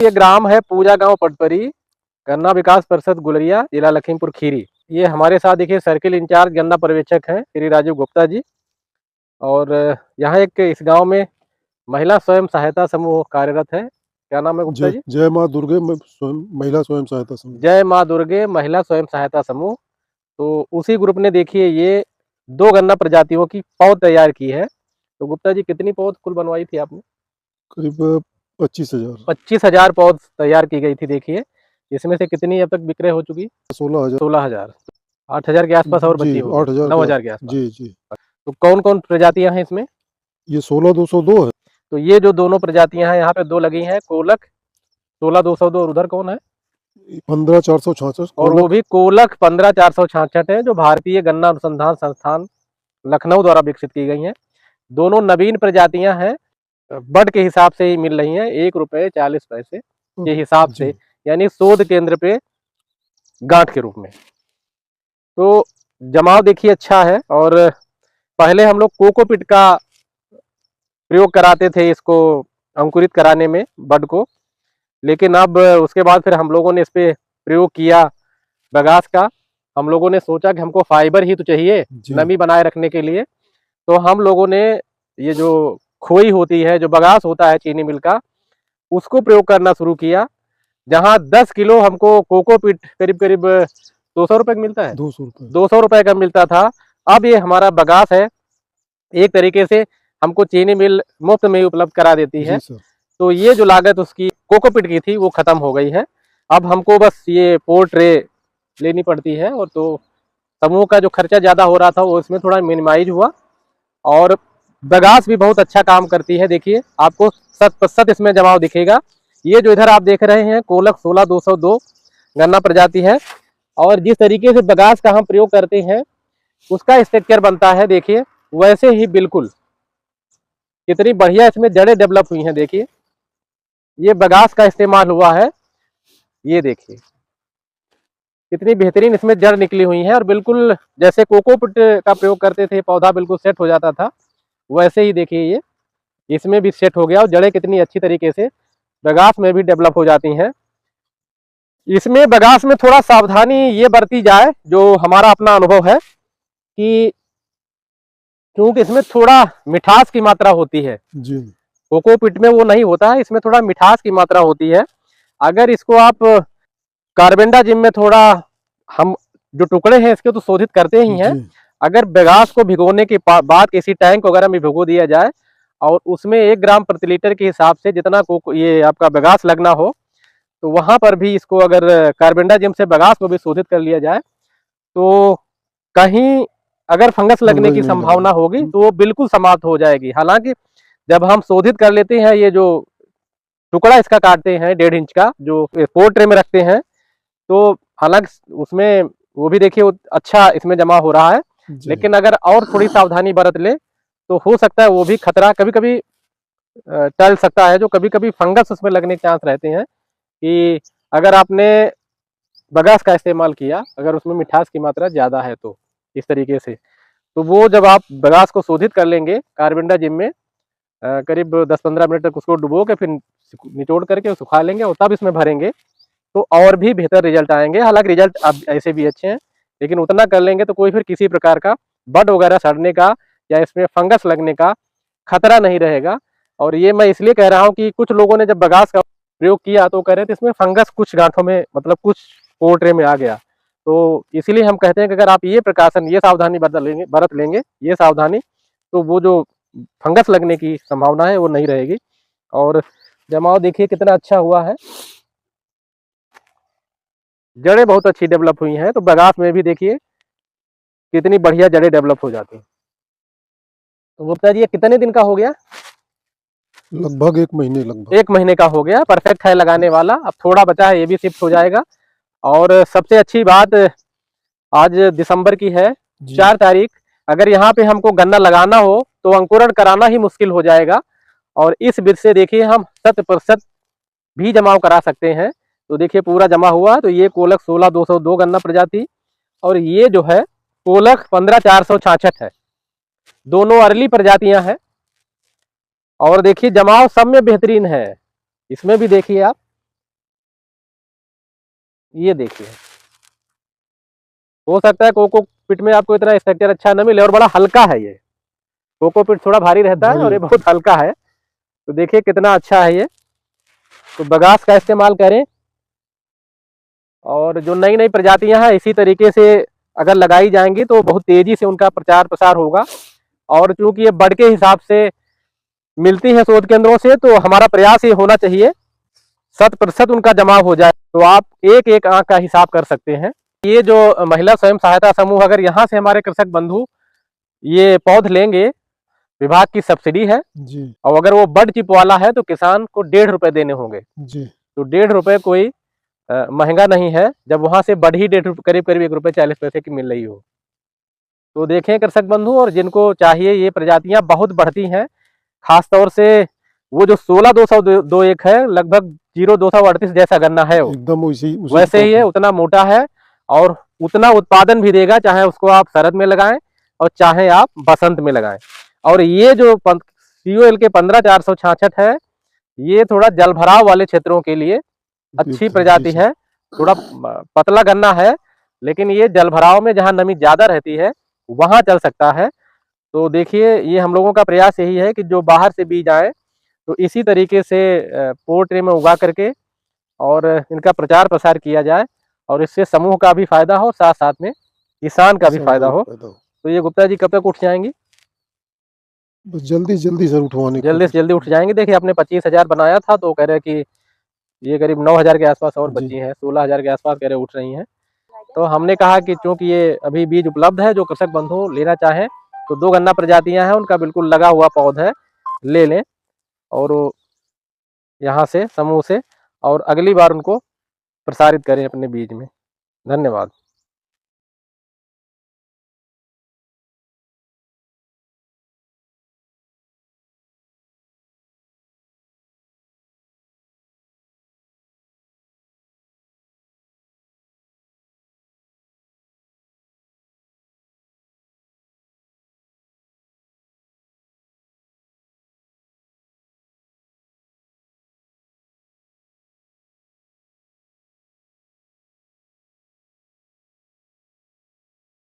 ये ग्राम है पूजा गांव पटपरी, गन्ना विकास परिषद गुलरिया, जिला लखीमपुर खीरी। ये हमारे साथ देखिए सर्किल इंचार्ज गन्ना पर्यवेक्षक हैं श्री राजीव गुप्ता जी। और यहाँ एक इस गांव में महिला स्वयं सहायता समूह कार्यरत है। क्या नाम है गुप्ता जी? जय माँ दुर्गे महिला स्वयं सहायता समूह। जय माँ दुर्गे महिला स्वयं सहायता समूह। तो उसी ग्रुप ने देखिए ये 2 गन्ना प्रजातियों की पौध तैयार की है। तो गुप्ता जी कितनी पौध कुल बनवाई थी आपने? करीब 25,000। 25,000 पौध तैयार की गई थी। देखिए इसमें से कितनी अब तक विक्रय हो चुकी? 16,000। 16,000। 8,000 के आसपास और बची होगी। 8,000 9,000 के आसपास। जी। तो कौन कौन प्रजातियां हैं इसमें? ये 16,202 है। तो ये जो दोनों प्रजातियां हैं यहाँ पे 2 लगी हैं, कोलक 16,202 और उधर कौन है? 15,466 और वो भी कोलक 15,466 है, जो भारतीय गन्ना अनुसंधान संस्थान लखनऊ द्वारा विकसित की गई हैं। दोनों नवीन प्रजातियां हैं, बड के हिसाब से ही मिल रही हैं, ₹1.40 के हिसाब से, यानी शोध केंद्र पे गांठ के रूप में। तो जमाव देखिए अच्छा है। और पहले हम लोग कोकोपीट का प्रयोग कराते थे इसको अंकुरित कराने में बड को, लेकिन अब उसके बाद फिर हम लोगों ने इस पे प्रयोग किया बगास का। हम लोगों ने सोचा कि हमको फाइबर ही तो चाहिए नमी बनाए रखने के लिए, तो हम लोगों ने ये जो खोई होती है, जो बगास होता है चीनी मिल का, उसको प्रयोग करना शुरू किया। जहां 10 किलो हमको कोकोपीट करीब करीब 200 रुपए का मिलता है, 200 रुपए का मिलता था। अब ये हमारा बगास है, एक तरीके से हमको चीनी मिल मुफ्त में ही उपलब्ध करा देती है। तो ये जो लागत उसकी कोकोपीट की थी वो खत्म हो गई है। अब हमको बस ये पोर्ट ट्रे लेनी पड़ती है, और तो समूह का जो खर्चा ज्यादा हो रहा था वो इसमें थोड़ा मिनिमाइज हुआ। और बगास भी बहुत अच्छा काम करती है। देखिए आपको 100% इसमें जमाव दिखेगा। ये जो इधर आप देख रहे हैं कोलक 16,202 गन्ना प्रजाति है, और जिस तरीके से बगास का हम प्रयोग करते हैं उसका स्ट्रक्चर बनता है, देखिए वैसे ही बिल्कुल कितनी बढ़िया इसमें जड़ें डेवलप हुई हैं। देखिए ये बगास का इस्तेमाल हुआ है, ये देखिए कितनी बेहतरीन इसमें जड़ निकली हुई है। और बिल्कुल जैसे कोकोपीट का प्रयोग करते थे पौधा बिल्कुल सेट हो जाता था, वैसे ही देखिए ये इसमें भी सेट हो गया, और जड़ें कितनी अच्छी तरीके से बगास में भी डेवलप हो जाती हैं। इसमें बगास में थोड़ा सावधानी ये बरती जाए, जो हमारा अपना अनुभव है, कि क्योंकि इसमें थोड़ा मिठास की मात्रा होती है जी। कोकोपीट में वो नहीं होता है, इसमें थोड़ा मिठास की मात्रा होती है। अगर इसको आप कार्बेंडाजिम में थोड़ा, हम जो टुकड़े हैं इसके तो शोधित करते ही हैं, अगर बगास को भिगोने के बाद किसी टैंक वगैरह में भिगो दिया जाए और उसमें 1 ग्राम प्रति लीटर के हिसाब से जितना ये आपका बगास लगना हो, तो वहां पर भी इसको अगर कार्बेंडाजिम से बगास को भी शोधित कर लिया जाए तो कहीं अगर फंगस लगने की संभावना होगी तो वो बिल्कुल समाप्त हो जाएगी। हालांकि जब हम शोधित कर लेते हैं, ये जो टुकड़ा इसका काटते हैं 1.5 इंच का, जो पोर्ट ट्रे में रखते हैं, तो हालांकि उसमें वो भी देखिए अच्छा इसमें जमा हो रहा है, लेकिन अगर और थोड़ी सावधानी बरत ले तो हो सकता है वो भी खतरा कभी कभी टल सकता है। जो कभी कभी फंगस उसमें लगने के चांस रहते हैं, कि अगर आपने बगास का इस्तेमाल किया, अगर उसमें मिठास की मात्रा ज़्यादा है तो इस तरीके से, तो वो जब आप बगास को शोधित कर लेंगे कार्बेंडाजिम में, करीब 10-15 मिनट तक उसको डुबो के फिर निचोड़ करके सुखा लेंगे और तब इसमें भरेंगे, तो और भी बेहतर रिजल्ट आएंगे। हालांकि रिजल्ट अब ऐसे भी अच्छे हैं, लेकिन उतना कर लेंगे तो कोई फिर किसी प्रकार का बड वगैरह सड़ने का या इसमें फंगस लगने का खतरा नहीं रहेगा। और ये मैं इसलिए कह रहा हूँ कि कुछ लोगों ने जब बगास का प्रयोग किया तो कह रहे थे इसमें फंगस कुछ गांठों में, मतलब कुछ पोर्ट्रे में आ गया। तो इसीलिए हम कहते हैं कि अगर आप ये प्रिकॉशन, ये सावधानी बरत लेंगे ये सावधानी, तो वो जो फंगस लगने की संभावना है वो नहीं रहेगी। और जमाव देखिए कितना अच्छा हुआ है, जड़ें बहुत अच्छी डेवलप हुई हैं। तो बगास में भी देखिए कितनी बढ़िया जड़ें डेवलप हो जाती हैं। तो गुप्ता जी ये कितने दिन का हो गया? लगभग 1 महीने। लगभग 1 महीने का हो गया, परफेक्ट है लगाने वाला। अब थोड़ा बचा है, ये भी शिफ्ट हो जाएगा। और सबसे अच्छी बात, आज दिसंबर की है 4 तारीख, अगर यहाँ पे हमको गन्ना लगाना हो तो अंकुरण कराना ही मुश्किल हो जाएगा। और इस विधि से देखिए हम 100% भी जमाव करा सकते हैं। तो देखिए पूरा जमा हुआ। तो ये कोलक 16,202 गन्ना प्रजाति, और ये जो है कोलक 15,466 है। दोनों अर्ली प्रजातियां हैं। और देखिए जमाव सब में बेहतरीन है। इसमें भी देखिए आप ये देखिए, हो सकता है कोकोपीट में आपको इतना स्ट्रक्चर अच्छा न मिले और बड़ा हल्का है ये। कोकोपीट थोड़ा भारी रहता है और ये बहुत हल्का है। तो देखिए कितना अच्छा है ये। तो बगास का इस्तेमाल करें, और जो नई नई प्रजातियां हैं इसी तरीके से अगर लगाई जाएंगी तो बहुत तेजी से उनका प्रचार प्रसार होगा। और चूंकि ये बड़ के हिसाब से मिलती है शोध केंद्रों से, तो हमारा प्रयास ये होना चाहिए 100% उनका जमाव हो जाए। तो आप एक एक आंख का हिसाब कर सकते हैं। ये जो महिला स्वयं सहायता समूह, अगर यहाँ से हमारे कृषक बंधु ये पौध लेंगे, विभाग की सब्सिडी है जी और अगर वो बड चिप वाला है तो किसान को 1.5 रुपए देने होंगे। जी। तो 1.5 रुपए कोई महंगा नहीं है, जब वहां से बड ही 1.5 रुपए करीब करीब 1 रुपए 40 पैसे की मिल रही हो। तो देखें कृषक बंधु, और जिनको चाहिए ये प्रजातियां बहुत बढ़ती हैं, खासतौर से वो जो 16-201 है, लगभग 0-238 जैसा गन्ना है वो, एकदम वैसे ही है, उतना मोटा है और उतना उत्पादन भी देगा, चाहे उसको आप शरद में लगाएं और चाहे आप बसंत में लगाएं। और ये जो COL के 15466 है, ये थोड़ा जलभराव वाले क्षेत्रों के लिए अच्छी प्रजाति है। थोड़ा पतला गन्ना है, लेकिन ये जलभराव में जहाँ नमी ज्यादा रहती है वहां चल सकता है। तो देखिए, ये हम लोगों का प्रयास यही है कि जो बाहर से बीज आए तो इसी तरीके से पोर्ट्रे में उगा करके और इनका प्रचार प्रसार किया जाए, और इससे समूह का भी फायदा हो, साथ साथ में किसान का भी फायदा हो। तो ये गुप्ता जी कब तक उठ जाएंगी? बस जल्दी जल्दी सर उठवाने जल्दी से जल्दी उठ जाएंगे। देखिए, आपने 25,000 बनाया था, तो कह रहे कि ये करीब 9,000 के आसपास और बची हैं, 16,000 के आसपास कह रहे उठ रही हैं। तो हमने कहा कि चूंकि ये अभी बीज उपलब्ध है, जो कृषक बंधु लेना चाहें तो 2 गन्ना प्रजातियां हैं, उनका बिल्कुल लगा हुआ पौधा है, ले लें और यहाँ से समूह से, और अगली बार उनको प्रसारित करें अपने बीज में। धन्यवाद।